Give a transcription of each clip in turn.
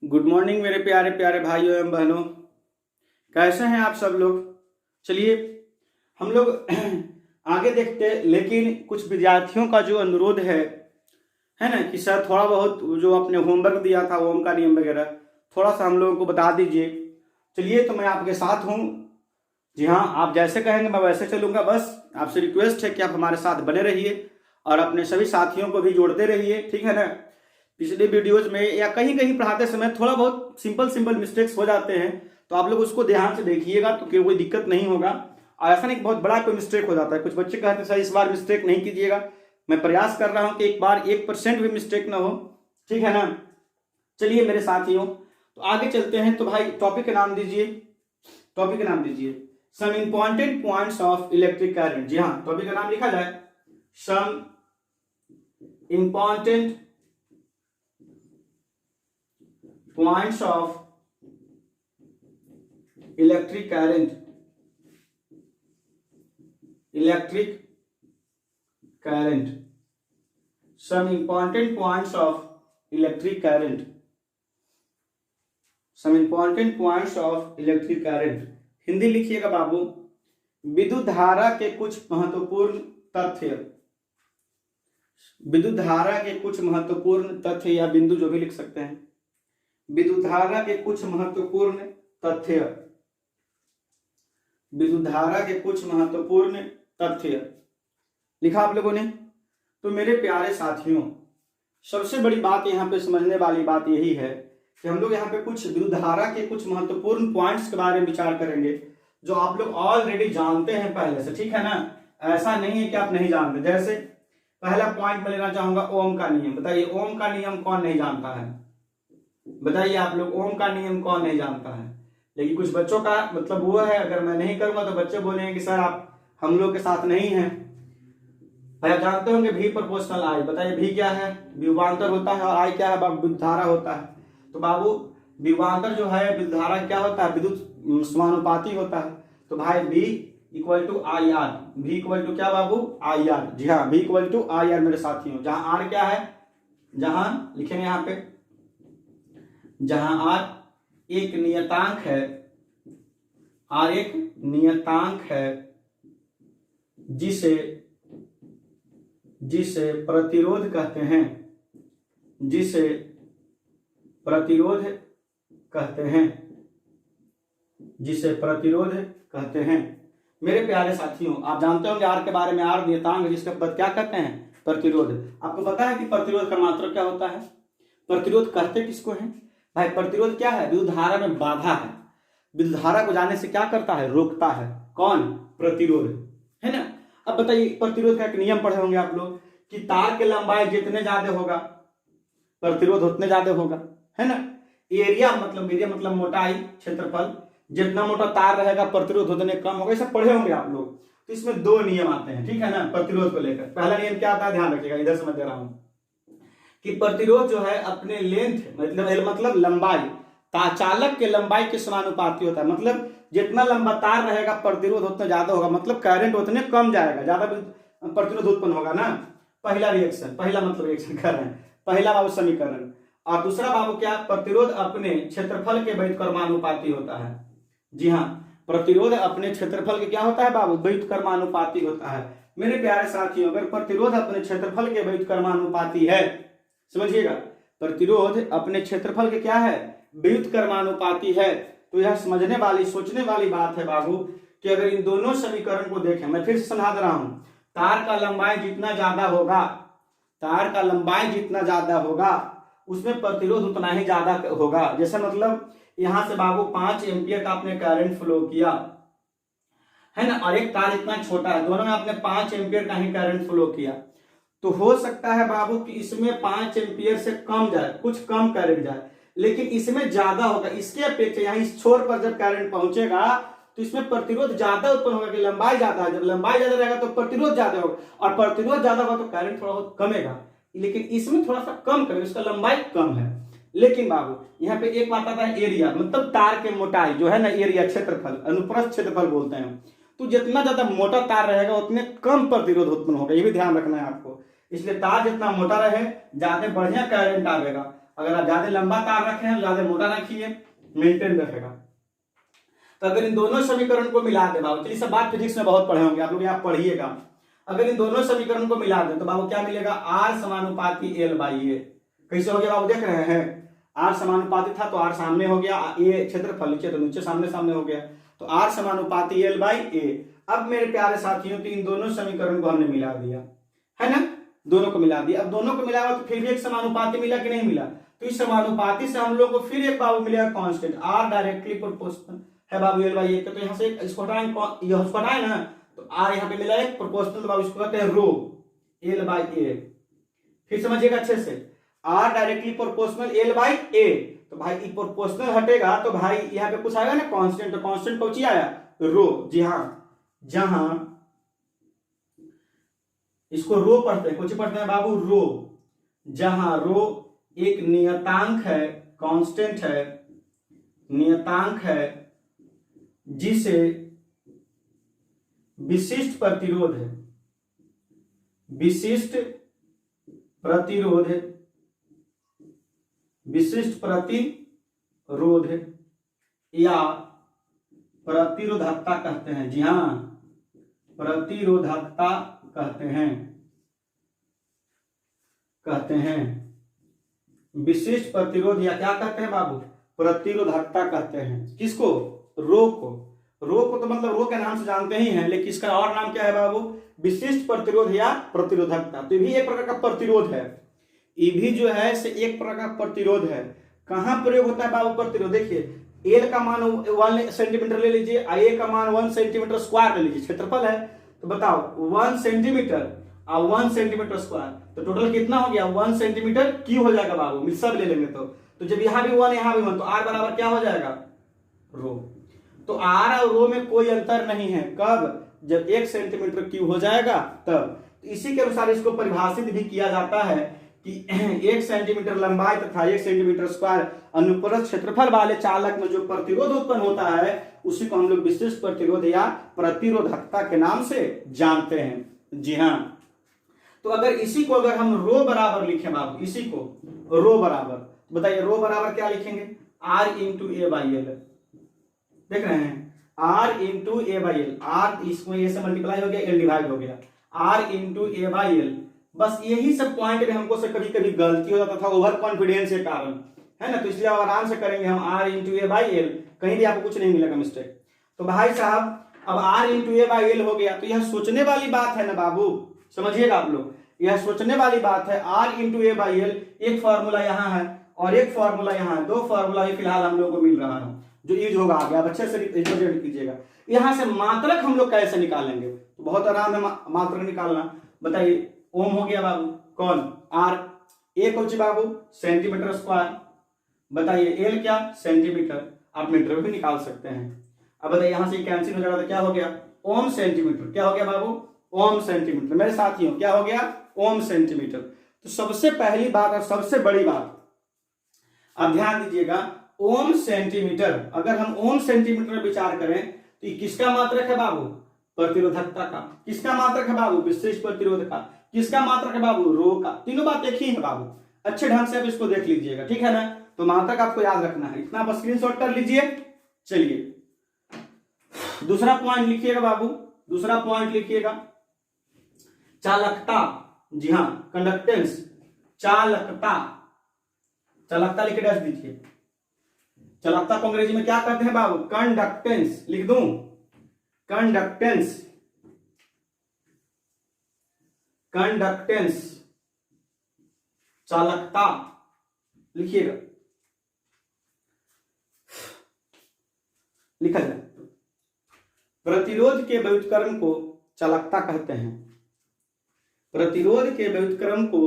Good morning मेरे प्यारे प्यारे भाइयों एवं बहनों। कैसे हैं आप सब लोग। चलिए हम लोग आगे देखते हैं, लेकिन कुछ विद्यार्थियों का जो अनुरोध है ना कि सर थोड़ा बहुत जो आपने होमवर्क दिया था ओम का नियम वगैरह थोड़ा सा हम लोगों को बता दीजिए। चलिए तो मैं आपके साथ हूँ। जी हाँ, आप जैसे कहेंगे मैं वैसे चलूँगा। बस आपसे रिक्वेस्ट है कि आप हमारे साथ बने रहिए और अपने सभी साथियों को भी जोड़ते रहिए, ठीक है ना। पिछले वीडियोज में या कहीं कहीं पढ़ाते समय थोड़ा बहुत सिंपल मिस्टेक्स हो जाते हैं, तो आप लोग उसको ध्यान से देखिएगा तो कोई दिक्कत नहीं होगा। और ऐसा नहीं बहुत बड़ा कोई मिस्टेक हो जाता है। कुछ बच्चे कहते हैं सर इस बार मिस्टेक नहीं कीजिएगा। मैं प्रयास कर रहा हूं कि एक बार 1% भी मिस्टेक ना हो, ठीक है ना। चलिए मेरे साथियों, तो आगे चलते हैं। तो भाई टॉपिक का नाम दीजिए, टॉपिक का नाम दीजिए some important points of electric current. जी हाँ, टॉपिक का नाम लिखा जाए some important points of electric current, some important points of electric current, some important points of electric current। Hindi लिखिएगा बाबू। विद्युत धारा के कुछ महत्वपूर्ण तथ्य, विद्युत धारा के कुछ महत्वपूर्ण तथ्य या बिंदु जो भी लिख सकते हैं। विद्युत धारा के कुछ महत्वपूर्ण तथ्य, विद्युत धारा के कुछ महत्वपूर्ण तथ्य लिखा आप लोगों ने। तो मेरे प्यारे साथियों, सबसे बड़ी बात यहाँ पे समझने वाली बात यही है कि हम लोग यहाँ पे कुछ विद्युत धारा के कुछ महत्वपूर्ण पॉइंट्स के बारे में विचार करेंगे जो आप लोग ऑलरेडी जानते हैं पहले से, ठीक है ना। ऐसा नहीं है कि आप नहीं जानते। जैसे पहला पॉइंट मैं लेना चाहूंगा ओम का नियम। बताइए ओम का नियम कौन नहीं जानता है? बताइए आप लोग ओम का नियम कौन नहीं जानता है? लेकिन कुछ बच्चों का मतलब वो है, अगर मैं नहीं करूंगा तो बच्चे बोलेंगे कि सर आप हम लोग के साथ नहीं हैं। भाई आप जानते होंगे भी प्रोपोर्शनल आई। बताइए भी क्या है? विभवांतर होता है। और आई क्या है? विद्युत धारा होता है। तो बाबू विभवांतर जो है विद्युत धारा क्या होता है? विद्युत समानुपाती होता है। तो भाई V equal to I R. भी इक्वल टू क्या बाबू? I R. जी हाँ, V equal to I R मेरे साथियों। जहां आर क्या है? जहां लिखेंगे यहाँ पे, जहां आर एक नियतांक है, आर एक नियतांक है जिसे प्रतिरोध कहते हैं, जिसे प्रतिरोध कहते हैं, जिसे प्रतिरोध कहते हैं। मेरे प्यारे साथियों, आप जानते होंगे आर के बारे में। आर नियतांक जिसके पद क्या कहते हैं? प्रतिरोध। आपको पता है कि प्रतिरोध का मात्रक क्या होता है? प्रतिरोध कहते किसको है भाई? प्रतिरोध क्या है? विद्युत धारा में बाधा है। विद्युत धारा को जाने से क्या करता है? रोकता है। कौन? प्रतिरोध, है ना। अब बताइए प्रतिरोध का एक नियम पढ़े होंगे आप लोग कि तार की लंबाई जितने ज्यादा होगा प्रतिरोध उतने ज्यादा होगा, है ना। एरिया मतलब मोटाई, क्षेत्रफल, जितना मोटा तार रहेगा प्रतिरोध उतने कम होगा। ये सब पढ़े होंगे आप लोग। तो इसमें दो नियम आते हैं, ठीक है ना, प्रतिरोध को लेकर। पहला नियम क्या आता है? ध्यान रखिएगा, इधर से मैं दे रहा हूं कि प्रतिरोध जो है अपने लेंथ मतलब लंबाई, चालक के लंबाई के समानुपाती होता है। मतलब जितना लंबा तार रहेगा प्रतिरोध उतना ज्यादा होगा, मतलब करंट उतने कम जाएगा, ज्यादा प्रतिरोध उत्पन्न होगा ना। पहला रिएक्शन, पहला मतलब रिएक्शन कर रहे हैं, पहला बाबू समीकरण। और दूसरा बाबू क्या? प्रतिरोध अपने क्षेत्रफल के व्युत्क्रमानुपाती होता है। जी हाँ, प्रतिरोध अपने क्षेत्रफल के क्या होता है बाबू? व्युत्क्रमानुपाती होता है। मेरे प्यारे साथियों, अगर प्रतिरोध अपने क्षेत्रफल के व्युत्क्रमानुपाती है, समझिएगा, प्रतिरोध अपने क्षेत्रफल के क्या है? व्युत्क्रमानुपाती है, तो यह समझने वाली सोचने वाली बात है बाबू कि अगर इन दोनों समीकरण को देखें, मैं फिर से समझा दे रहा हूं, तार का लंबाई जितना ज्यादा होगा, तार का लंबाई जितना ज्यादा होगा उसमें प्रतिरोध उतना ही ज्यादा होगा। जैसे मतलब यहां से बाबू 5 एम्पियर का आपने करंट फ्लो किया, है ना, और एक तार इतना छोटा है, दोनों में आपने 5 एम्पियर का ही करंट फ्लो किया, तो हो सकता है बाबू कि इसमें 5 एम्पियर से कम जाए, कुछ कम करंट जाए, लेकिन इसमें ज्यादा होगा। इसके अपेक्षा यहाँ इस छोर पर जब करंट पहुंचेगा तो इसमें प्रतिरोध ज्यादा उत्पन्न होगा कि लंबाई ज्यादा है। जब लंबाई ज्यादा रहेगा तो प्रतिरोध ज्यादा होगा, और प्रतिरोध ज्यादा होगा तो करंट थोड़ा बहुत कमेगा, लेकिन इसमें थोड़ा सा कम करेगा, इसका लंबाई कम है। लेकिन बाबू यहाँ पे एक बात आता है एरिया, मतलब तार के मोटाई जो है ना, एरिया क्षेत्रफल, अनुप्रस्थ क्षेत्रफल बोलते हैं। तो जितना ज्यादा मोटा तार रहेगा उतने कम प्रतिरोध उत्पन्न होगा, ये भी ध्यान रखना है आपको। इसलिए तार जितना मोटा रहे ज्यादा बढ़िया करंट आवेगा, अगर आप ज्यादा लंबा तार रखे हैं तो ज्यादा मोटा रखिए, मेंटेन रहेगा। तो अगर इन दोनों समीकरण को मिला दे बाबू, चलिए सब बात फिजिक्स में बहुत पढ़े होंगे आप लोग, आप पढ़िएगा। अगर इन दोनों समीकरण को मिला दे तो बाबू क्या मिलेगा, आर समानुपाती एल बाई ए। कैसे हो गया बाबू, देख रहे हैं, आर समानुपाती था तो आर सामने हो गया, ए क्षेत्रफल नीचे तो नीचे सामने सामने हो गया, तो आर समानुपाती एल बाई ए। अब मेरे प्यारे साथियों तो इन दोनों समीकरण को हमने मिला दिया है ना, दोनों को मिला दिया। अब दोनों को मिलाया तो फिर भी एक समानुपाती मिला कि नहीं मिला, तो इस समानुपाती से हम लोग को फिर एक बाबू मिलेगा कांस्टेंट, आर डायरेक्टली प्रोपोर्शनल है बाबू एल बाई ए। तो यहाँ से इसको हटाए ना, तो आर यहाँ पे मिला एक प्रोपोर्शनल बाबू, इसको कहते हैं रो एल बाई ए। फिर समझिएगा अच्छे से, R directly proportional L by A, तो भाई ये प्रोपोर्शनल हटेगा तो भाई यहाँ पे कुछ आएगा ना कांस्टेंट, तो कांस्टेंट कौन आया, रो। जी हाँ, जहां इसको रो पढ़ते हैं, कुछ पढ़ते हैं बाबू रो, जहां रो एक नियतांक है, कांस्टेंट है, नियतांक है, जिसे विशिष्ट प्रतिरोध है, विशिष्ट प्रतिरोध, विशिष्ट प्रतिरोध या प्रतिरोधकता कहते हैं। जी हाँ, प्रतिरोधकता कहते हैं, विशिष्ट प्रतिरोध या क्या कहते हैं बाबू, प्रतिरोधकता कहते हैं। किसको, रो को। रो को तो मतलब रो के नाम से जानते ही हैं, लेकिन इसका और नाम क्या है बाबू, विशिष्ट प्रतिरोध या प्रतिरोधकता। तो ये भी एक प्रकार का प्रतिरोध है, ये भी जो है से एक प्रकार का प्रतिरोध है। कहां प्रयोग होता है बाबू प्रतिरोध, देखिए एल का मान 1 सेंटीमीटर ले लीजिए, ए का मान 1 सेंटीमीटर स्क्वायर ले लीजिए, क्षेत्रफल है तो बताओ 1 सेंटीमीटर और 1 सेंटीमीटर स्क्वायर, तो टोटल कितना हो गया, 1 सेंटीमीटर क्यूब हो जाएगा बाबू, सब ले लेंगे तो जब यहाँ भी 1 यहाँ भी 1, तो आर बराबर क्या हो जाएगा, रो। तो आर और रो में कोई अंतर नहीं है, कब, जब 1 सेंटीमीटर क्यूब हो जाएगा तब। तो इसी के अनुसार इसको परिभाषित भी किया जाता है कि 1 सेंटीमीटर लंबाई तथा 1 सेंटीमीटर स्क्वायर अनुप्रस्थ क्षेत्रफल वाले चालक में जो प्रतिरोध उत्पन्न होता है उसी को हम लोग विशिष्ट प्रतिरोध या प्रतिरोधकता के नाम से जानते हैं। जी हाँ, तो अगर इसी को अगर हम रो बराबर लिखें बाबू, इसी को रो बराबर, बताइए रो बराबर क्या लिखेंगे, R into A by L. देख रहे हैं, R into A by L, R इसको ए से मल्टीप्लाई हो गया, एल डिवाइड हो गया, R into A by L. बस यही सब पॉइंट में हमको से कभी कभी गलती हो जाता था ओवर कॉन्फिडेंस के कारण, है ना, तो इसलिए आराम से करेंगे हम, R into A by L, कहीं भी आपको कुछ नहीं मिलेगा मिस्टेक। तो भाई साहब अब R into A by L हो गया, तो यह सोचने वाली बात है ना बाबू, समझिएगा आप लोग, यह सोचने वाली बात है। R into A by L, एक फॉर्मूला यहाँ है और एक फॉर्मूला यहाँ है, दो फॉर्मूला फिलहाल हम लोग को मिल रहा है जो यूज होगा आगे, आप अच्छे से रिप्रेजेंट कीजिएगा। यहाँ से मात्रक हम लोग कैसे निकालेंगे, तो बहुत आराम है मात्रक निकालना। बताइए, ओम हो गया बाबू, कौन, आर, ए कौन बाबू, सेंटीमीटर स्क्वायर, बताइए एल क्या, सेंटीमीटर, आप मीटर भी निकाल सकते हैं। अब बताइए यहां से कैंसिल हो जाएगा तो क्या हो गया, ओम सेंटीमीटर, क्या हो गया बाबू, ओम सेंटीमीटर। मेरे साथियों क्या हो गया, ओम सेंटीमीटर। तो सबसे पहली बात और सबसे बड़ी बात अब ध्यान दीजिएगा, ओम सेंटीमीटर, अगर हम ओम सेंटीमीटर में विचार करें तो ये किसका मात्रक है बाबू, प्रतिरोधकता का। किसका मात्रक है बाबू, विशिष्ट प्रतिरोध का। किसका मात्रक है बाबू, रो का। तीनों बात एक ही है बाबू, अच्छे ढंग से आप इसको देख लीजिएगा, ठीक है ना। तो मात्रक आपको याद रखना है, इतना आप स्क्रीनशॉट कर लीजिए। चलिए दूसरा पॉइंट लिखिएगा बाबू, दूसरा पॉइंट लिखिएगा, चालकता। जी हाँ, कंडक्टेंस, चालकता, चालकता लिख के डैश दीजिए। चालकता को अंग्रेजी में क्या कहते हैं बाबू, कंडक्टेंस, लिख दूं, कंडक्टेंस, कंडक्टेंस, चालकता लिखिएगा, लिखा जाए। प्रतिरोध के व्युत्क्रम को चालकता कहते हैं, प्रतिरोध के व्युत्क्रम को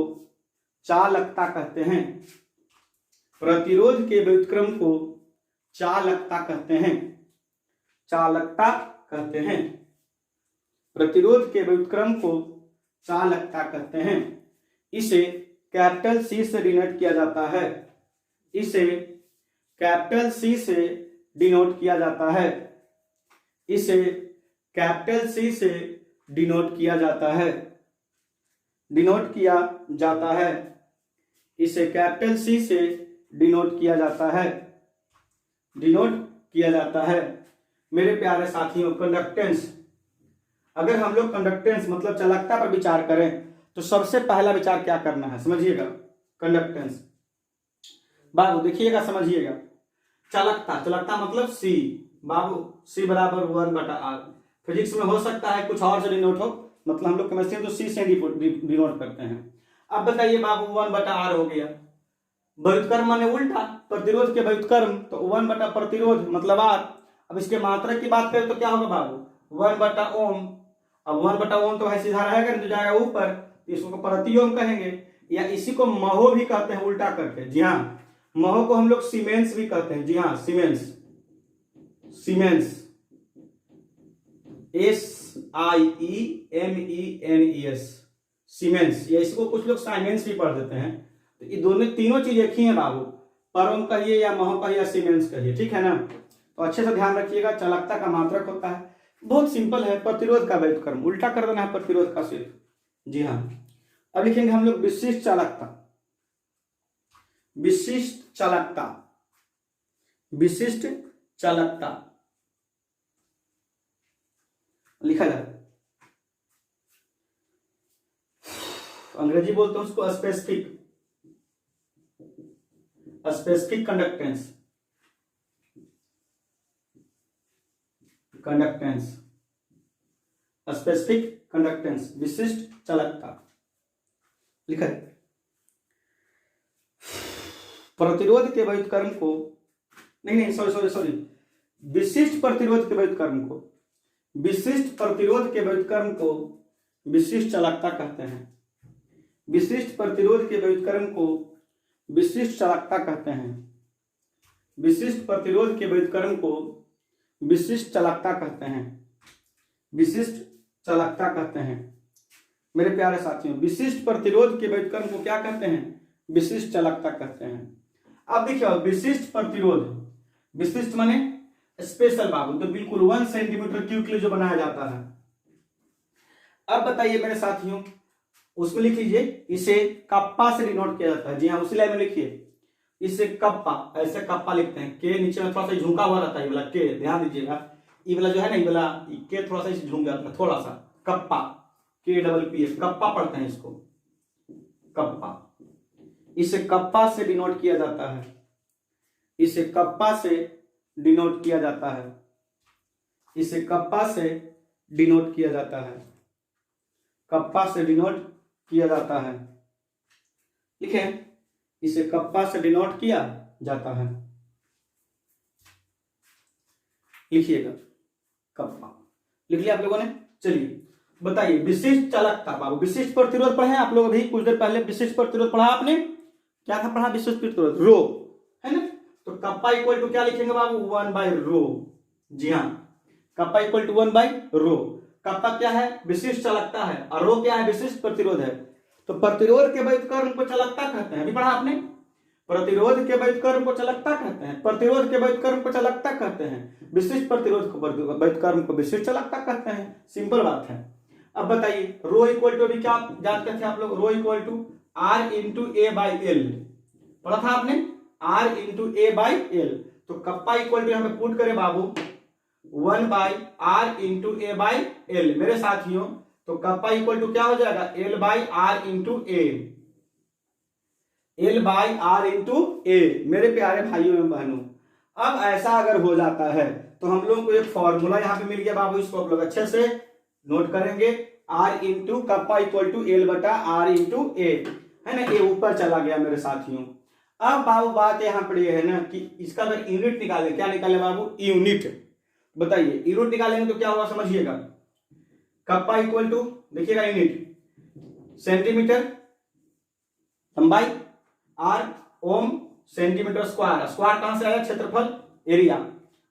चालकता कहते हैं, प्रतिरोध के व्युत्क्रम को चालकता कहते हैं, चालकता कहते हैं, प्रतिरोध के व्युत्क्रम को चालकता कहते हैं। इसे कैपिटल सी से डिनोट किया जाता है, इसे कैपिटल सी से डिनोट किया जाता है, इसे कैपिटल सी से डिनोट किया जाता है, डिनोट किया जाता है। इसे कैपिटल सी से डिनोट किया जाता है, डिनोट किया जाता है। मेरे प्यारे साथियों, कंडक्टेंस, अगर हम लोग कंडक्टेंस मतलब चालकता पर विचार करें तो सबसे पहला विचार क्या करना है, समझिएगा। कंडक्टेंस बाबू देखिएगा, समझिएगा। चालकता, चालकता मतलब सी बाबू, सी बराबर 1/r। फिजिक्स में हो सकता है कुछ और से डिनोट हो, मतलब हम लोग केमिस्ट्री में तो सी से डिनोट करते हैं। अब बताइए बाबू 1/r हो गया, व्युत्क्रम माने उल्टा, प्रतिरोध के व्युत्क्रम, तो 1 प्रतिरोध मतलब r। अब इसके मात्रक की बात करें तो क्या होगा बाबू, 1/ओम। अब 1/ओम तो है सीधा रहेगा, नहीं तो जाएगा ऊपर, इसको प्रति ओम कहेंगे, या इसी को महो भी कहते हैं उल्टा करके। जी हाँ, महो को हम लोग सीमेंस भी कहते हैं। जी हाँ, सीमेंस, सीमेंस, SIEMENES, सीमेंस, या इसको कुछ लोग साइमेंस भी पढ़ देते हैं। तो ये दोनों तीनों चीज एक ही है बाबू, पर ओम कहिए या महो कहिए या सीमेंस कहिए, ठीक है ना। तो अच्छे से ध्यान रखिएगा, चालकता का मात्रक होता है, बहुत सिंपल है, प्रतिरोध का व्युत्क्रम, उल्टा कर देना है प्रतिरोध का सिर्फ। जी हाँ, अब लिखेंगे हम लोग विशिष्ट चालकता, विशिष्ट चालकता, विशिष्ट चालकता लिखा जाए, अंग्रेजी बोलते हैं उसको specific, specific conductance, conductance, specific conductance, विशिष्ट चालकता लिखा है। प्रतिरोध के व्युत्क्रम को, नहीं सॉरी, विशिष्ट प्रतिरोध के व्युत्क्रम को, विशिष्ट प्रतिरोध के व्युत्क्रम को विशिष्ट चालकता कहते हैं। विशिष्ट प्रतिरोध के व्युत्क्रम को विशिष्ट चालकता कहते हैं। विशिष्ट प्रतिरोध के व्युत्क्रम को विशिष्ट चालकता कहते हैं, विशिष्ट चालकता कहते हैं। मेरे प्यारे साथियों, विशिष्ट प्रतिरोध के व्युत्क्रम को क्या कहते हैं, विशिष्ट चालकता कहते हैं। अब देखिए, विशिष्ट प्रतिरोध, विशिष्ट माने स्पेशल बाबू, तो बिल्कुल 1 सेंटीमीटर क्यूब के लिए जो बनाया जाता है। अब बताइए मेरे साथियों, उसको लिख लीजिए, इसे कप्पा से डिनोट किया जाता है। जी हाँ, उसी लाइन में लिखिए, इसे कप्पा, ऐसे कप्पा लिखते हैं, के नीचे में थोड़ा सा झुका हुआ रहता है, ये वाला के, ध्यान दीजिएगा, ये वाला जो है ना, ये वाला के थोड़ा सा इसे झुक जाता है थोड़ा सा, कप्पा, KPPA, कप्पा पढ़ते हैं इसको, कप्पा। इसे कप्पा से डिनोट किया जाता है, इसे कप्पा से डिनोट किया जाता है, इसे कप्पा से डिनोट किया जाता है, कप्पा से डिनोट किया जाता है। लिखे, इसे कप्पा से डिनोट किया जाता है, लिखिएगा कप्पा, लिख लिया आप लोगों ने। चलिए बताइए, विशिष्ट चालकता बाबू, विशिष्ट प्रतिरोध पढ़े आप लोग अभी कुछ देर पहले, विशिष्ट प्रतिरोध पढ़ा आपने, क्या था पढ़ा, विशिष्ट प्रतिरोध रो, है ना। तो कप्पा इक्वल टू क्या लिखेंगे बाबू, 1/रो। जी हाँ, कप्पा इक्वल टू 1/रो। कप्पा क्या है, विशिष्ट चालकता है, और रो क्या है, विशिष्ट प्रतिरोध है। तो प्रतिरोध के व्युत्क्रम को चालकता कहते हैं, अभी पढ़ा आपने, प्रतिरोध के व्युत्क्रम को चालकता कहते हैं, प्रतिरोध के व्युत्क्रम को चालकता कहते हैं, विशिष्ट प्रतिरोध को व्युत्क्रम को विशिष्ट चालकता कहते हैं। सिंपल बात है। अब बताइए, रो इक्वल टू, अभी क्या जानते थे आप लोग, rho equal to R into A/L, पढ़ा था आपने, R इंटू A/L। तो कप्पा इक्वल टू यहाँ पे पुट करें बाबू 1/R इंटू A/L। मेरे साथियों, तो कप्पा इक्वल टू क्या हो जाएगा, L/R into A, L/R into A। मेरे प्यारे भाइयों एवं बहनों, अब ऐसा अगर हो जाता है तो हम लोग को एक फॉर्मूला यहाँ पे मिल गया बाबू, इसको आप लोग अच्छे से नोट करेंगे, R into kappa equal to L/R into A, है ना, ये ऊपर चला गया मेरे साथियों। अब बाबू बात यहाँ पर ये है ना कि इसका अगर यूनिट निकाले, क्या निकाले बाबू, यूनिट। बताइए यूनिट निकालेंगे तो क्या होगा, समझिएगा, कप्पा इक्वल टू, देखिएगा यूनिट सेंटीमीटर लंबाई, R ओम सेंटीमीटर स्क्वायर, स्क्वायर कहां से आया, क्षेत्रफल, एरिया।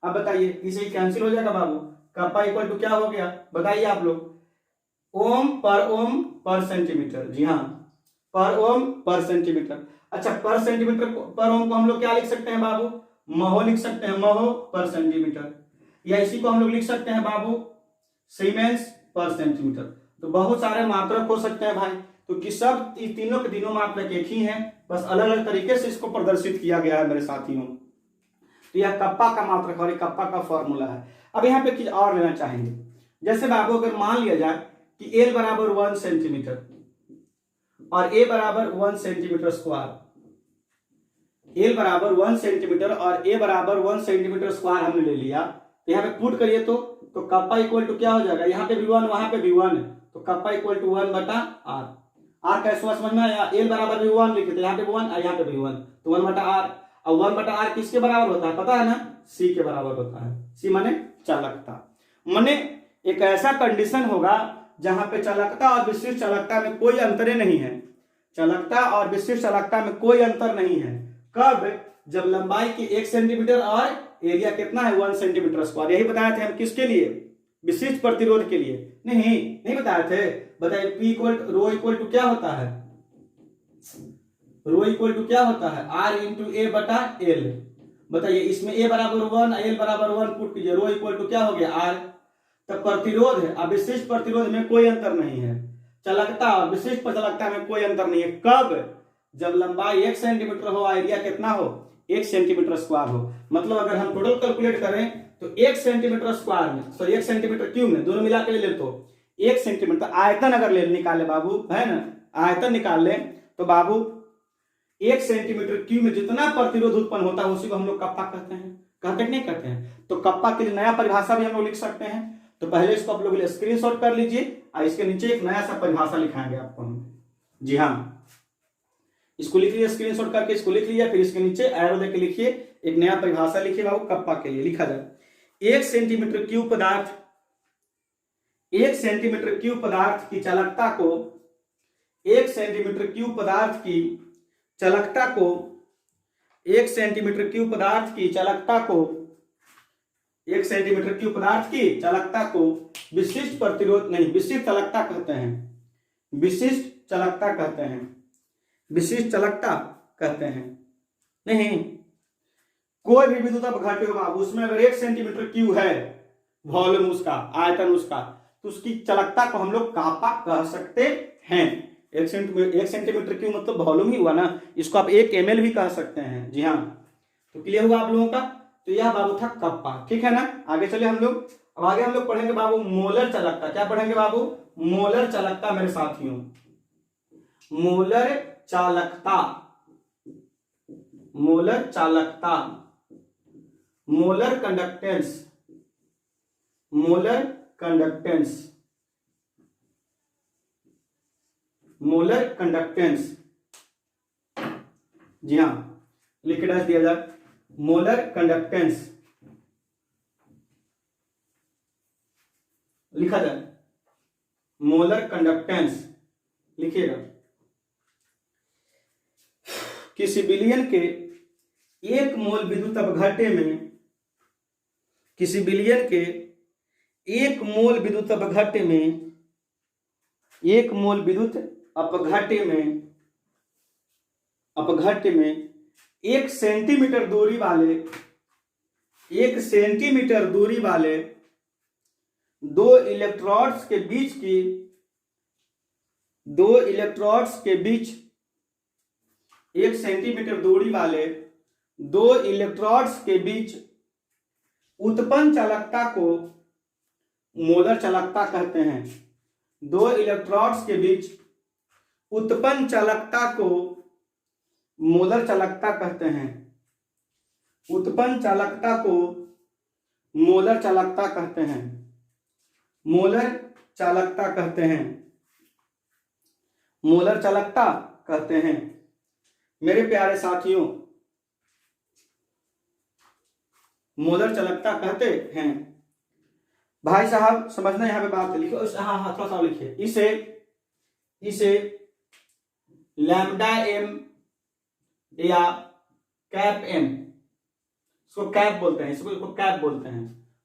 अब बताइए, इसे कैंसिल हो जाएगा बाबू, कप्पा इक्वल टू क्या हो गया, बताइए आप लोग, ओम पर सेंटीमीटर। जी हाँ, पर ओम पर सेंटीमीटर। अच्छा, पर सेंटीमीटर पर ओम को हम लोग क्या लिख सकते हैं बाबू, महो लिख सकते हैं, महो पर सेंटीमीटर, या इसी को हम लोग लिख सकते हैं बाबू सीमेंस पर सेंटीमीटर। तो बहुत सारे मात्रक हो सकते हैं भाई, तो कि सब तीनों के तीनों मात्रक एक ही हैं, बस अलग अलग तरीके से इसको प्रदर्शित किया गया है मेरे साथियों। तो यह कप्पा का मात्रक और कप्पा का फॉर्मूला है। अब यहाँ पे चीज और लेना चाहेंगे, जैसे बाबू अगर मान लिया जाए कि एल बराबर 1 सेंटीमीटर और ए बराबर 1 सेंटीमीटर स्क्वायर, एल बराबर 1 सेंटीमीटर और ए बराबर 1 सेंटीमीटर स्क्वायर हमने ले लिया, तो यहाँ पे पुट करिए तो कप्पा इक्वल टू क्या हो जाएगा, यहाँ पे भी 1 वहां पे भी 1, तो कप्पा इक्वल टू 1 बटा आर। आर कैसे समझ में आया, एल बराबर भी 1 लिखे थे, यहाँ पे भी 1 और यहाँ पे भी 1, तो 1 बटा आर। और 1 बटा आर किसके बराबर होता है पता है ना, सी के बराबर होता है। सी माने चालकता, माने एक ऐसा कंडीशन होगा जहां पे चालकता और विशिष्ट चालकता में कोई अंतर नहीं है, चालकता और विशिष्ट चालकता में कोई अंतर नहीं है। कब, जब लंबाई की 1 सेंटीमीटर और एरिया कितना है 1 सेंटीमीटर स्क्वायर। यही बताए थे हम किसके लिए, विशिष्ट प्रतिरोध के लिए। नहीं बताए थे, बताइए P equal rho equal to क्या होता है, रो इक्वल टू क्या होता है आर इंटू ए बटा एल। बताइए इसमें ए बराबर 1 एल बराबर 1 पुट कीजिए, रो इक्वल टू क्या हो गया आर। तब प्रतिरोध है, अब विशिष्ट प्रतिरोध में कोई अंतर नहीं है, चालकता और विशिष्ट चालकता में कोई अंतर नहीं है। कब, जब लंबाई 1 सेंटीमीटर हो, एरिया कितना हो 1 सेंटीमीटर स्क्वायर हो। मतलब अगर हम टोटल कैलकुलेट करें तो 1 सेंटीमीटर स्क्वायर में, सॉरी 1 सेंटीमीटर क्यूब में, दोनों मिला के ले तो 1 सेंटीमीटर आयतन अगर ले निकाले बाबू, है ना, आयतन निकाल ले तो बाबू 1 सेंटीमीटर क्यूब में जितना प्रतिरोध उत्पन्न होता है उसी को हम लोग कप्पा कहते हैं। कहते नहीं कहते हैं। तो कप्पा के लिए नया परिभाषा भी हम लोग लिख सकते हैं। तो पहले इसको आप लोग स्क्रीनशॉट कर लीजिए और इसके नीचे एक नया सा परिभाषा लिखाएंगे आपको हम। जी हाँ, इसको लिख लीजिए स्क्रीनशॉट करके, इसको लिख लीजिए, फिर इसके नीचे एरो देके लिखिए, एक नया परिभाषा लिखिए बाबू कप्पा के लिए। लिखा जाए 1 सेंटीमीटर क्यूब पदार्थ, 1 सेंटीमीटर क्यूब पदार्थ की चालकता को, 1 सेंटीमीटर क्यूब पदार्थ की चालकता को, 1 सेंटीमीटर क्यूब पदार्थ की चालकता को, 1 सेंटीमीटर क्यूब पदार्थ की चालकता को विशिष्ट प्रतिरोध नहीं, विशिष्ट चालकता कहते हैं, विशिष्ट चालकता कहते हैं, विशिष्ट चालकता कहते हैं। नहीं, कोई भी विद्युत अपघट्य हो बाबू, उसमें अगर 1 सेंटीमीटर क्यूब है वॉल्यूम उसका, आयतन उसका, तो उसकी चालकता को हम लोग कापा कह सकते हैं। 1 सेंटीमीटर क्यूब मतलब वॉल्यूम ही हुआ ना, इसको आप 1 ml भी कह सकते हैं। जी हाँ, तो क्लियर हुआ आप लोगों का। तो यह बाबू था कप्पा, ठीक है ना। आगे चले हम लोग, अब आगे हम लोग पढ़ेंगे बाबू मोलर चालकता। क्या पढ़ेंगे बाबू, मोलर चालकता मेरे साथियों, मोलर चालकता, मोलर चालकता, molar conductance, molar conductance, molar conductance. जी हाँ, लिख के डाल दिया जाए मोलर कंडक्टेंस, लिखा जाए मोलर कंडक्टेंस, लिखिएगा। किसी विलयन के 1 मोल विद्युत अपघट्य में, किसी विलयन के 1 मोल विद्युत अपघट्य में, 1 मोल विद्युत अपघट्य में, अपघट्य में 1 सेंटीमीटर दूरी वाले, 1 सेंटीमीटर दूरी वाले 2 इलेक्ट्रोड्स के बीच की, 2 इलेक्ट्रोड्स के बीच, 1 सेंटीमीटर दूरी वाले 2 इलेक्ट्रोड्स के बीच उत्पन्न चालकता को मोलर चालकता कहते हैं। 2 इलेक्ट्रोड्स के बीच उत्पन्न चालकता को मोलर चालकता कहते हैं। उत्पन्न चालकता को मोलर चालकता कहते हैं, मोलर चालकता कहते हैं, मोलर चालकता कहते हैं। मेरे प्यारे साथियों, मोलर चालकता कहते हैं। भाई साहब समझना, यहां पे बात लिखो, हाँ थोड़ा सा लिखिए, इसे लैम्डा एम या कैप एम, इसको कैप बोलते हैं, इसको कैप बोलते हैं,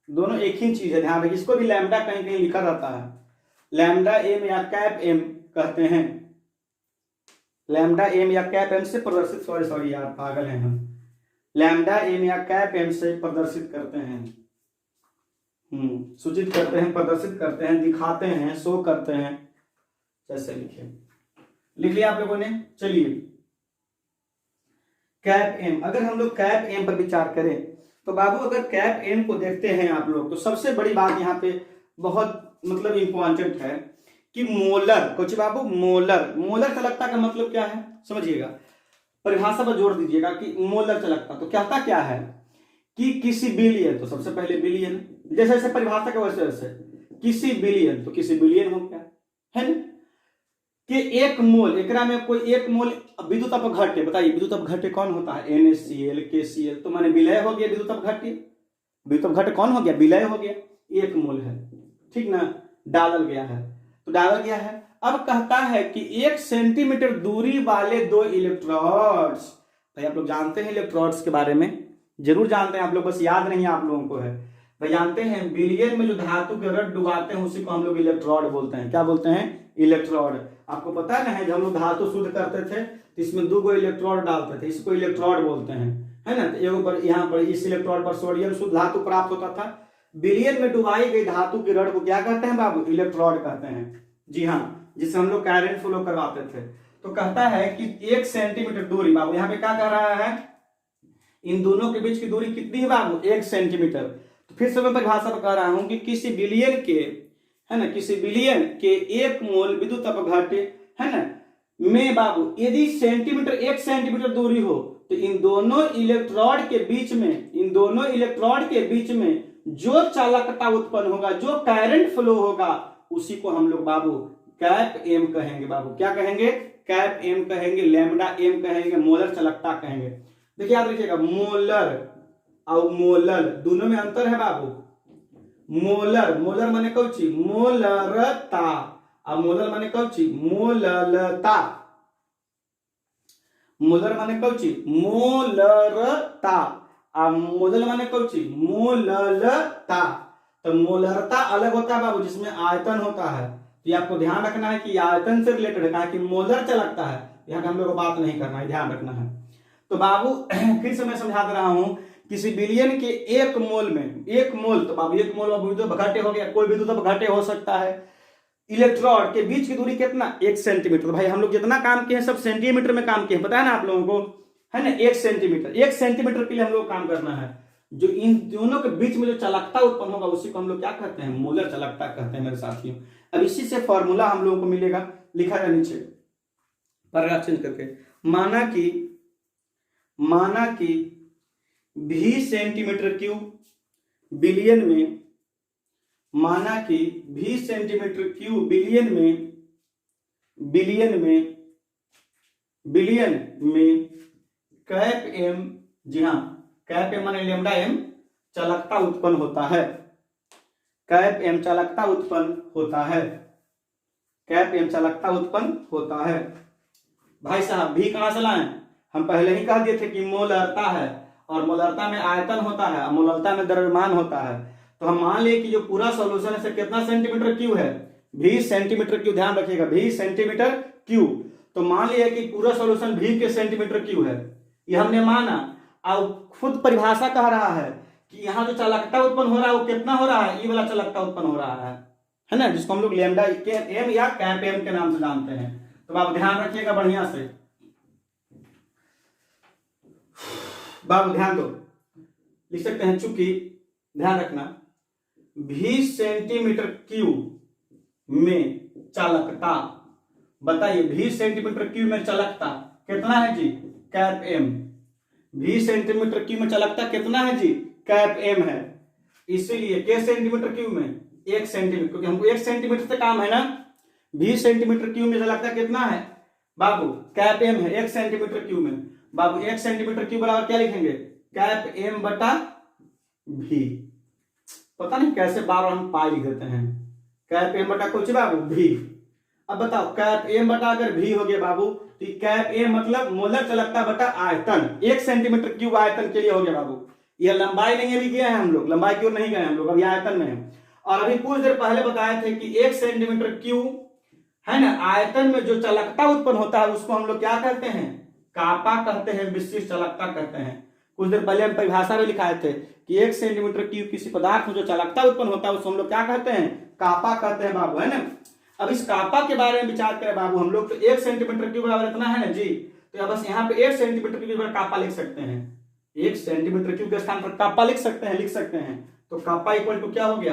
दोनों एक ही चीज है, ध्यान रखिए। इसको भी लैम्डा कहीं कहीं लिखा रहता है, लैम्डा एम या कैप एम कहते हैं। लैम्डा एम या कैप एम से प्रदर्शित, सॉरी यार पागल हैं हम, लैम्डा एम या कैप एम से प्रदर्शित करते हैं, सूचित करते हैं, प्रदर्शित करते हैं, दिखाते हैं, शो करते हैं, जैसे लिखे। लिख लिया आप लोगों ने। चलिए कैप एम, अगर हम लोग कैप एम पर विचार करें तो बाबू अगर कैप एम को देखते हैं आप लोग, तो सबसे बड़ी बात यहाँ पे बहुत मतलब इंपॉर्टेंट है कि मोलर, कुछ बाबू मोलर, मोलर चालकता का मतलब क्या है समझिएगा, परिभाषा पर जोर दीजिएगा कि मोलर चालकता तो कहता क्या है कि किसी बिलियन, तो सबसे पहले बिलियन, जैसे जैसे परिभाषा का वैसे वैसे किसी बिलियन, तो किसी बिलियन हो गया है ना, कि एक मोल, एकरा में कोई एक मोल विद्युत अपघट्य, बताइए विद्युत अपघट्य कौन होता है, NaCl KCl, तो माने विलय हो गया विद्युत अपघट्य, विद्युत अपघट्य कौन हो गया, विलय हो गया, एक मोल है, ठीक ना, डालल गया है, तो डालल गया है। अब कहता है कि 1 सेंटीमीटर दूरी वाले 2 इलेक्ट्रोड्स, भाई आप लोग जानते हैं इलेक्ट्रोड्स के बारे में, जरूर जानते हैं आप लोग, बस याद नहीं आप लोगों को है, भाई जानते हैं बिलियन में जो धातु के रड डुबाते हैं उसी को हम लोग इलेक्ट्रोड बोलते हैं, क्या बोलते हैं, इलेक्ट्रोड। आपको पता है ना, जब हम लोग धातु शुद्ध करते थे तो इसमें 2 इलेक्ट्रोड डालते थे, इसको इलेक्ट्रोड बोलते हैं, है ना, तो एगो पर यहाँ पर इस इलेक्ट्रोड पर सोडियम शुद्ध धातु प्राप्त होता था, बिलियन में डुबाई गई धातु की रड को क्या कहते हैं बाबू, इलेक्ट्रोड कहते हैं, जी हाँ, जिससे हम लोग करंट फ्लो करवाते थे। तो कहता है कि 1 सेंटीमीटर दूरी, बाबू यहाँ पे क्या कह रहा है, इन दोनों के बीच की दूरी कितनी है बाबू, 1 सेंटीमीटर। तो फिर से मैं परिभाषा कह रहा हूं कि किसी बिलियन के, है ना, किसी बिलियन के 1 मोल विद्युत अपघट्य, है ना, में बाबू यदि सेंटीमीटर 1 सेंटीमीटर दूरी हो तो इन दोनों इलेक्ट्रोड के बीच में, इन दोनों इलेक्ट्रोड के बीच में जो चालकता उत्पन्न होगा, जो करंट फ्लो होगा, उसी को हम लोग बाबू कैप एम कहेंगे बाबू, क्या कहेंगे, कैप एम कहेंगे, लैम्डा एम कहेंगे, मोलर चालकता कहेंगे। देखिए याद रखिएगा, मोलर और मोलर दोनों में अंतर है बाबू, मोलर, मोलर माने कौची, मोलरता, और मोलर माने कौची, मोललता, मोलर माने कौची, मोलरता, और मोलर माने कौची, मोललता। तो मोलरता अलग होता है बाबू, जिसमें आयतन होता है, तो आपको ध्यान रखना है कि आयतन से रिलेटेड है, कहा कि मोलर चालकता है, यहाँ हम लोग को बात नहीं करना है, ध्यान रखना है। तो बाबू फिर से मैं समझा दे रहा हूं, किसी बिलियन के 1 मोल में, 1 मोल, तो बाबू 1 मोल विद्युत अपघट्य हो गया, कोई विद्युत अपघट्य हो सकता है, इलेक्ट्रोड के बीच की दूरी कितना, 1 सेंटीमीटर। तो भाई हम लोग जितना काम किए हैं सब सेंटीमीटर में काम किए हैं, पता है ना आप लोगों को, है ना, 1 सेंटीमीटर, 1 सेंटीमीटर के लिए हम लोग काम करना है। जो इन दोनों के बीच में जो चालकता उत्पन्न होगा उसी को हम लोग क्या कहते हैं, मोलर चालकता कहते हैं मेरे साथियों। अब इसी से फॉर्मूला हम लोगों को मिलेगा, लिखा है नीचे पैराग्राफ चेंज करके, माना कि भी सेंटीमीटर क्यूब बिलियन में, माना कि भी सेंटीमीटर क्यूब बिलियन में कैप एम, जी हाँ, कैप एम माने लैम्डा एम चालकता उत्पन्न होता है, कैप एम चालकता उत्पन्न होता है, कैप एम चालकता उत्पन्न होता है। भाई साहब भी कहां से लाएं, हम पहले ही कह दिए थे कि मोलरता है, और मोलरता में आयतन होता है, और मोलरता में द्रव्यमान होता है। तो हम मान लिए कि जो पूरा सॉल्यूशन है कितना सेंटीमीटर क्यूब है, 20 सेंटीमीटर क्यूब, ध्यान रखिएगा 20 सेंटीमीटर क्यूब। तो मान लिया कि पूरा सॉल्यूशन 20 के सेंटीमीटर क्यूब है, ये हमने माना, और खुद परिभाषा कह रहा है कि यहाँ जो चालकता उत्पन्न हो रहा है वो कितना हो रहा है, ये वाला चालकता उत्पन्न हो रहा है ना, जिसको हम लोग लैम्डा एम या कैप एम के नाम से जानते हैं। तो आप ध्यान रखिएगा बढ़िया से, बाबू ध्यान दो, लिख सकते हैं, चूंकि ध्यान रखना 20 सेंटीमीटर क्यूब में चालकता, बताइए 20 सेंटीमीटर क्यूब में चालकता कितना है जी, कैप एम, 20 सेंटीमीटर क्यूब में चालकता कितना है जी, कैप एम है, इसीलिए के सेंटीमीटर क्यूब में 1 सेंटीमीटर, क्योंकि हमको 1 सेंटीमीटर से काम है ना, 20 सेंटीमीटर क्यूब में चालकता कितना है बाबू, कैप एम है 1 सेंटीमीटर क्यूब में, बाबू 1 सेंटीमीटर क्यूब बराबर क्या लिखेंगे, कैप एम बटा भी, पता नहीं कैसे बार बार हम पाई लिख देते हैं, कैप एम बटा कुछ बाबू भी। अब बताओ कैप एम बटा अगर भी हो गया बाबू, तो कैप एम मतलब मोलर चालकता बटा आयतन, 1 सेंटीमीटर क्यूब आयतन के लिए हो गया बाबू, यह लंबाई नहीं अभी गया है, हम लोग लंबाई की ओर नहीं गए हम लोग, अभी आयतन में है। और अभी कुछ देर पहले बताए थे कि 1 सेंटीमीटर क्यूब है ना, आयतन में जो चालकता उत्पन्न होता है उसको हम लोग क्या कहते हैं, कापा कहते हैं, विशिष्ट चालकता कहते हैं। कुछ देर पहले हम परिभाषा में लिखाए थे कि 1 सेंटीमीटर क्यूब किसी पदार्थ में जो चालकता उत्पन्न होता है उसको हम लोग क्या कहते हैं, कापा कहते हैं बाबू, है ना। अब इस कापा के बारे में विचार करें बाबू हम लोग, तो 1 सेंटीमीटर क्यूब बराबर इतना है ना जी, तो बस यहाँ पे 1 सेंटीमीटर क्यूब कापा लिख सकते हैं, 1 सेंटीमीटर क्यूब के स्थान पर कापा लिख सकते हैं। तो कापा इक्वल टू क्या हो गया,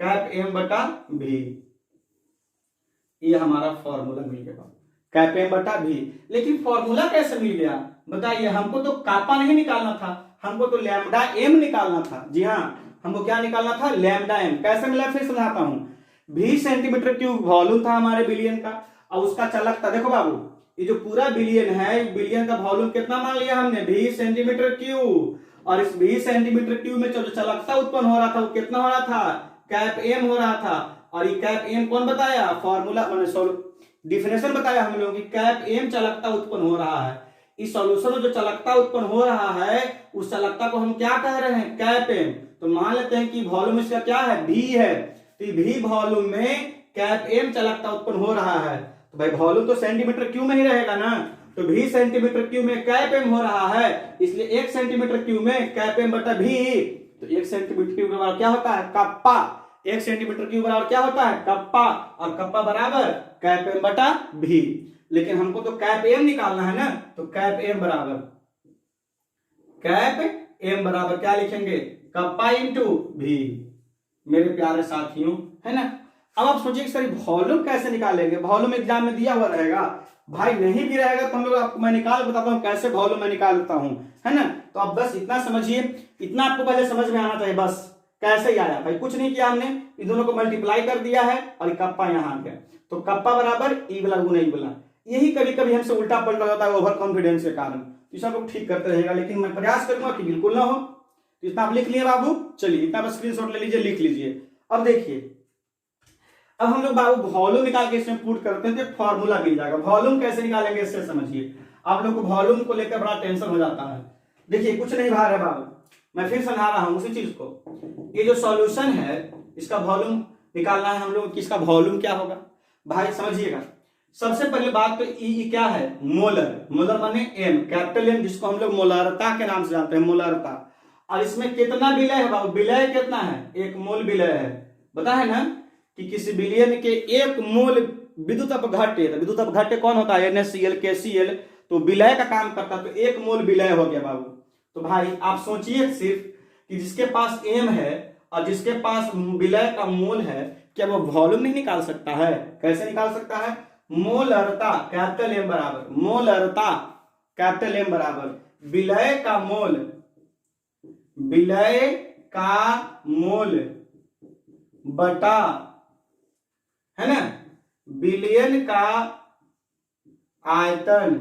कैप एम बटा भी। ये हमारा फॉर्मूला मिल गया, कैप एम बटा भी। लेकिन फॉर्मूला कैसे मिल गया बताइए, हमको तो कापा नहीं निकालना था, हमको तो लैम्डा एम निकालना था। जी हाँ, हमको क्या निकालना था, लैम्डा एम। कैसे मिला फिर समझाता हूं। 20 सेंटीमीटर क्यूब वॉल्यूम था हमारे बिलियन का, और उसका चालकता देखो बाबू, ये जो पूरा बिलियन है, बिलियन का वॉल्यूम कितना मान लिया हमने, 20 सेंटीमीटर क्यूब। और इस 20 सेंटीमीटर क्यूब में जो चालकता उत्पन्न हो रहा था वो कितना हो रहा था, कैप एम हो रहा था। और ये कैप एम कौन बताया, फॉर्मूला डिफिनेशन बताया हम लोग कि कैप एम चालकता उत्पन्न हो रहा है। इस सॉल्यूशन में जो चालकता उत्पन्न हो रहा है उस चालकता को हम क्या कह रहे हैं, कैप एम। तो मान लेते हैं कि वॉल्यूम इसका क्या है, भी है, तो भी वॉल्यूम में कैप एम चालकता उत्पन्न हो रहा है। तो भाई वॉल्यूम तो सेंटीमीटर क्यूब में ही रहेगा ना, तो 20 सेंटीमीटर क्यूब में कैप एम हो रहा है, इसलिए 1 सेंटीमीटर क्यूब में कैप एम बटा भी। तो 1 सेंटीमीटर क्यूब बराबर क्या होता है, कप्पा। 1 सेंटीमीटर क्यूब बराबर क्या होता है, कप्पा, और कप्पा बराबर कैप एम बटा भी। लेकिन हमको तो कैप एम निकालना है ना, तो कैप एम बराबर क्या लिखेंगे, कप्पा इंटू भी। मेरे प्यारे साथियों, है ना। अब आप सोचिए सर वॉल्यूम कैसे निकालेंगे, वॉल्यूम एग्जाम में दिया हुआ रहेगा, भाई नहीं भी रहेगा तो हम लोग आपको मैं निकाल बताता हूँ कैसे वॉल्यूम में निकाल लेता हूँ, है ना। तो अब बस इतना समझिए, इतना आपको पहले समझ में आना चाहिए। बस कैसे ही आया भाई, कुछ नहीं किया हमने, इन दोनों को मल्टीप्लाई कर दिया है और कप्पा यहाँ आ गया। तो कप्पा बराबर ई वाला गुना ई वाला। यही कभी कभी हमसे उल्टा पलटा जाता है ओवर कॉन्फिडेंस के कारण, तो इसे लोग ठीक करते रहेगा, लेकिन मैं प्रयास करूंगा कि बिल्कुल ना हो। तो इतना आप लिख लिए बाबू, चलिए इतना बस स्क्रीनशॉट ले लीजिए, लिख लीजिए। अब देखिए, अब हम लोग बाबू वॉल्यूम निकाल के इसमें पुट करते हैं तो फॉर्मूला मिल जाएगा। वॉल्यूम कैसे निकालेंगे इससे समझिए, आप लोग को वॉल्यूम को लेकर बड़ा टेंशन हो जाता है। देखिए कुछ नहीं बाहर है बाबू, मैं फिर समझा रहा हूं उसी चीज को। ये जो सॉल्यूशन है इसका वॉल्यूम निकालना है हम लोग, किसका वॉल्यूम क्या होगा भाई समझिएगा। सबसे पहले बात तो ई क्या है, मोलर। मोलर माने एम, कैपिटल एम, जिसको हम लोग मोलरता के नाम से जानते हैं, मोलरता। और इसमें कितना विलय है बाबू, विलय कितना है, 1 मोल विलय है। पता है ना कि किसी विलयन के 1 मोल विद्युत अपघट्य, विद्युत अपघट्य कौन होता है, NaCl KCl, तो विलय का काम करता है, तो 1 मोल विलय हो गया बाबू। तो भाई आप सोचिए सिर्फ कि जिसके पास एम है और जिसके पास विलय का मोल है, क्या वो वॉल्यूम नहीं निकाल सकता है। कैसे निकाल सकता है, मोलरता कैपिटल एम बराबर, मोलरता कैपिटल एम बराबर विलय का मोल, विलय का मोल बटा, है ना, बिलियन का आयतन,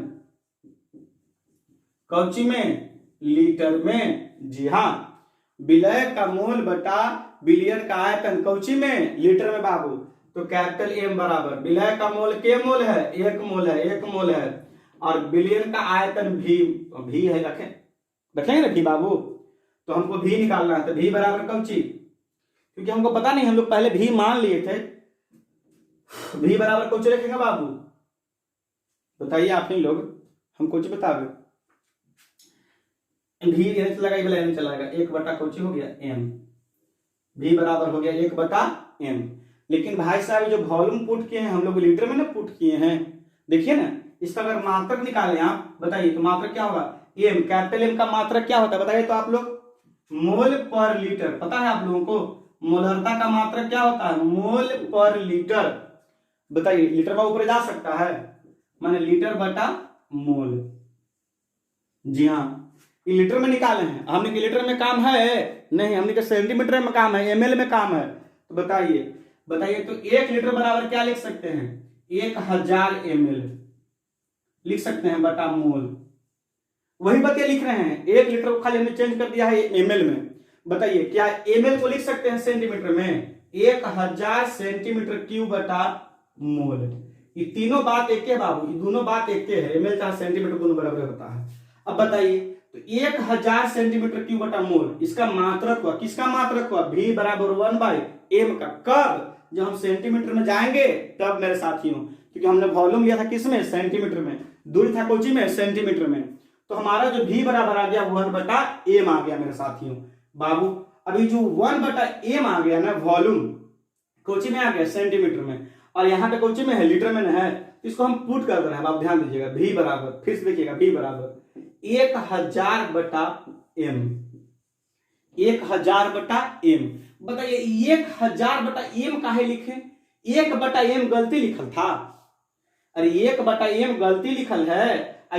कौची में, लीटर में। जी हाँ, विलय का मोल बटा बिलियन का आयतन, कौची में, लीटर में बाबू। तो कैपिटल एम बराबर विलय का मोल के मोल है, 1 मोल है, 1 मोल है, और बिलियन का आयतन भी है, रखेंगे ना भी बाबू। तो हमको भी निकालना है, तो भी बराबर कौची, क्योंकि हमको पता नहीं, हम लोग पहले भी मान लिए थे। भी बराबर कौची रखेंगे बाबू, बताइए आप ही लोग, हम कौची बताओगे। भी नहीं चलेगा, ये वाला नहीं चलाएगा, 1 बटा कौची हो गया एम, भी बराबर हो गया 1 बटा एम। लेकिन भाई साहब जो वॉल्यूम पुट किए हैं हम लोग लीटर में ना पुट किए हैं, देखिए ना, इसका अगर मात्रक निकालें आप, बताइए तो मात्रक क्या होगा, एम, कैपिटल एम का मात्रक क्या होता है बताइए तो आप लोग, मोल पर लीटर। पता है आप लोगों को मोलरता का मात्रक क्या होता है, मोल पर लीटर। बताइए लीटर का ऊपर जा सकता है, माने लीटर बटा मोल। जी हाँ, ये लीटर में निकाले हैं हमने, कि लीटर में काम है नहीं, हमने के सेंटीमीटर में काम है, ml में काम है। तो बताइए तो 1 लीटर बराबर क्या लिख सकते हैं, 1000 ml लिख सकते हैं बटा मोल। वही बतिया लिख रहे हैं, 1 लीटर को खाली हमने चेंज कर दिया है ml में। बताइए क्या ml को लिख सकते हैं सेंटीमीटर में, 1000 सेंटीमीटर क्यूब बटा मोल। ये तीनों बात एक है बाबू, ये दोनों बात एक है, ml चाहे सेंटीमीटर दोनों बराबर होता है। अब बताइए तो 1000 सेंटीमीटर क्यूब बटा मोल, इसका मात्रक हुआ, किसका मात्रक हुआ, v बराबर 1/m का। कब, जब हम सेंटीमीटर में जाएंगे तब मेरे साथियों, क्योंकि हमने वॉल्यूम लिया था किसमें, सेंटीमीटर में, दूरी था कोची में, सेंटीमीटर में। तो हमारा जो v बराबर आ गया 1/m आ गया मेरे साथियों। बाबू अभी जो 1/m आ गया ना वॉल्यूम, कोची में आ गया, सेंटीमीटर में, और यहाँ पे कौन सी में है, लीटर में है, तो इसको हम पुट कर रहे हैं। आप ध्यान दीजिएगा, भी बराबर, फिर से देखिएगा, भी बराबर 1000 बटा m, 1000 बटा m। बताइए 1000 बटा m काहे लिखे, 1 बटा m गलती लिखल था, अरे 1 बटा m गलती लिखल है,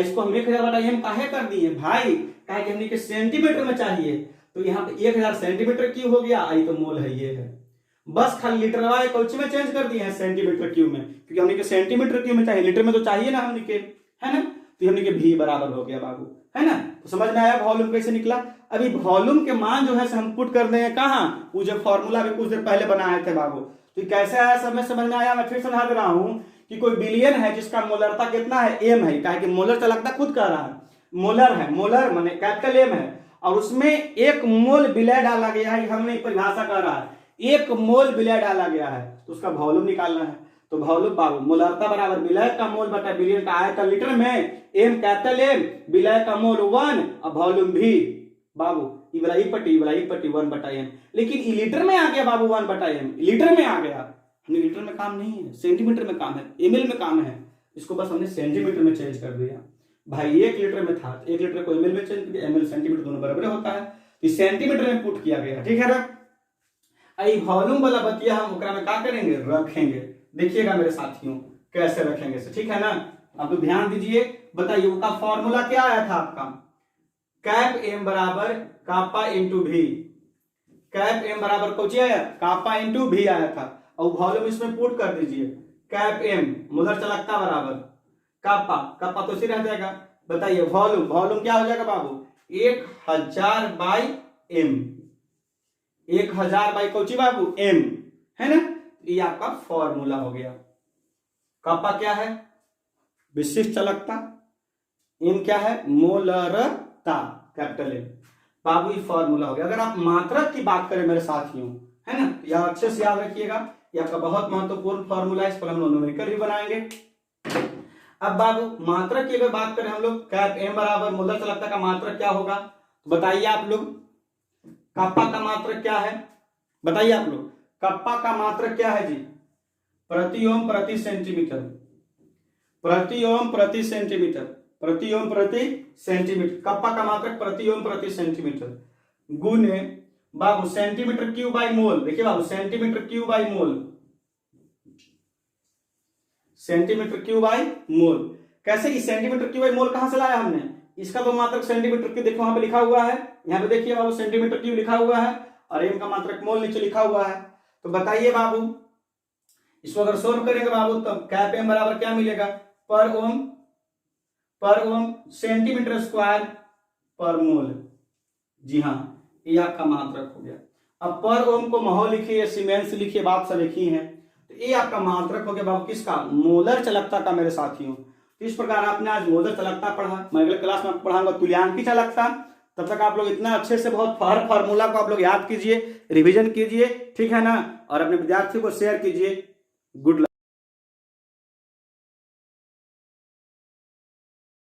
इसको हम 1000 बटा m काहे कर दिए भाई, काहे कि हमने के सेंटीमीटर में चाहिए, तो यहाँ पे 1000 सेंटीमीटर क्यूब हो गया, आई तो मोल है, ये है, बस खाली लीटर वाले कौची में चेंज कर दिए हैं, सेंटीमीटर क्यूब में, क्योंकि हमने के सेंटीमीटर क्यूब में चाहिए, लीटर में तो चाहिए ना हमने के, है ना, तो हमने के भी बराबर हो गया बाबू, है ना। तो समझ में आया वॉल्यूम कैसे निकला। अभी वॉल्यूम के मान जो है हम पुट कर देंगे कहाँ, वो जो फॉर्मूला भी कुछ देर पहले बनाए थे बाबू, तो कैसे आया सब में समझ में आया। मैं फिर समझा दे रहा हूँ कि कोई बिलियन है जिसका मोलरता कितना है, m है, काहे कि मोलर चालकता खुद कह रहा है, मोलर है, मोलर माने कैपिटल M है, और उसमें 1 मोल विलय डाला गया है, हमने परिभाषा कर रहा है, 1 मोल विलय डाला गया है, तो उसका वॉल्यूम निकालना है। तो वॉल्यूम बाबू मोलरता बराबर विलय का मोल बटा बिलियन का आयतन लीटर में, m कैपिटल M, विलय का मोल 1 और वॉल्यूम भी बाबू ई पट्टी 1 बटा m, लेकिन लीटर में आ गया बाबू 1 बटा m, लीटर में आ गया, हमने लीटर में काम नहीं है, सेंटीमीटर में काम है, ml में काम है, इसको बस हमने सेंटीमीटर में चेंज कर दिया भाई। 1 लीटर में था, 1 लीटर को ml में चेंज किया, ml सेंटीमीटर दोनों बराबर होता है, तो सेंटीमीटर में पुट किया गया, ठीक है ना। आई वॉल्यूम वाला बतिया हम ओकरा में क्या करेंगे, रखेंगे, देखिएगा मेरे साथियों कैसे रखेंगे, ठीक है ना। अब तो ध्यान दीजिए, बताइए उसका फॉर्मूला क्या आया था आपका, कैप m बराबर कापा इंटू भी, कैप m बराबर कौन आया, कापा इंटू भी आया था, और वॉल्यूम इसमें पुट कर दीजिए, कैप m मोलर चालकता बराबर कापा, कापा तो सिर्फ रह जाएगा। बताइए वॉल्यूम, वॉल्यूम क्या हो जाएगा बाबू, 1000 by m, 1000 by Cauchy Babu m, है ना, ये आपका फॉर्मूला हो गया। कापा क्या है, विशिष्ट चालकता, m क्या है, मोलरता कैपिटल M, बाबू ये फॉर्मूला हो गया। अगर आप मात्रक की बात करें मेरे साथियों, है ना, यह अच्छे से याद रखिएगा, ये आपका बहुत महत्वपूर्ण फॉर्मूला है, इस पर हम लोग न्यूमेरिकल भी बनाएंगे। अब बाबू मात्रक की अगर बात करें हम लोग, कैप m बराबर मोलर चालकता का मात्रक क्या होगा, तो बताइए आप लोग, कप्पा का मात्रक क्या है, बताइए आप लोग, कप्पा का मात्रक क्या है जी, प्रति ओम प्रति सेंटीमीटर, प्रति ओम प्रति सेंटीमीटर, प्रति ओम प्रति सेंटीमीटर, कप्पा का मात्रक प्रति ओम प्रति सेंटीमीटर, गुने बाबू सेंटीमीटर क्यूब बाई मोल। देखिए बाबू centimetre cube by mole, centimetre cube by mole, कैसे कि सेंटीमीटर क्यूब बाई मोल कहां से लाया हमने, इसका तो मात्रक सेंटीमीटर क्यूब, देखो वहां पे लिखा हुआ है, यहाँ पे देखिए बाबू सेंटीमीटर क्यूब लिखा हुआ है, और m का मात्रक मोल नीचे लिखा हुआ है। तो बताइए बाबू, इसको अगर सोल्व करेंगे बाबू, तो कैप m बराबर क्या मिलेगा, पर ओम सेंटीमीटर स्क्वायर पर मोल, जी हाँ ये आपका मात्रक हो गया। अब पर ओम को महो लिखिए, सीमेंस लिखिए, बात सब एक ही है, तो ये आपका मात्रक हो गया बाबू किसका, मोलर चालकता का मेरे साथियों। तो इस प्रकार आपने आज मोलर चालकता पढ़ा, मैं अगले क्लास में पढ़ाऊंगा तुल्यांकी चालकता। तब तक आप लोग इतना अच्छे से बहुत हर फार्मूला को आप लोग याद कीजिए, रिवीजन कीजिए, ठीक है ना, और अपने विद्यार्थियों को शेयर कीजिए। Good luck.